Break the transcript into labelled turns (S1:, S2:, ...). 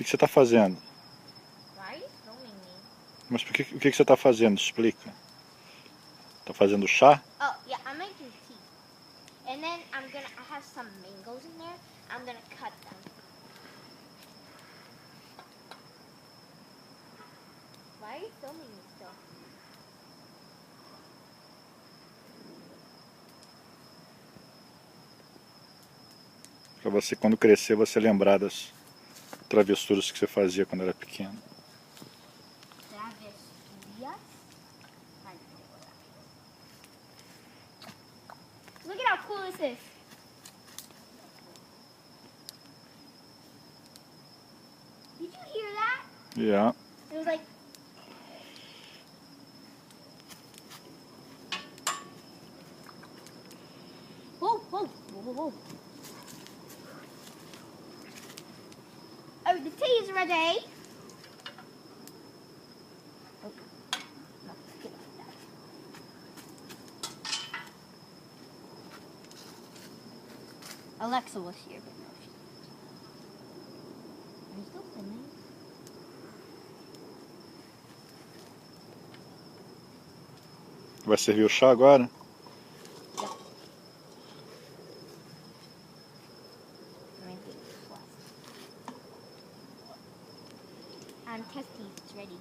S1: que você está fazendo?
S2: Why are you filming me?
S1: Mas o que você está fazendo? Explica. Tá fazendo chá?
S2: Oh, yeah, I'm making tea. And then I have some mangoes in there. I'm gonna cut them. Why are you filming me still?
S1: Para você, quando crescer, você lembrar das travessuras que você fazia quando era pequeno.
S2: Travessuras? Look at how cool this is. Did you hear that?
S1: Yeah.
S2: It was like... Whoa, whoa, whoa, whoa. Oh, the tea is ready. Oh, no, get like that. Alexa was here, but no, she... Are you still filming?
S1: Vai servir o chá agora?
S2: Yeah. I'm testing if it's ready.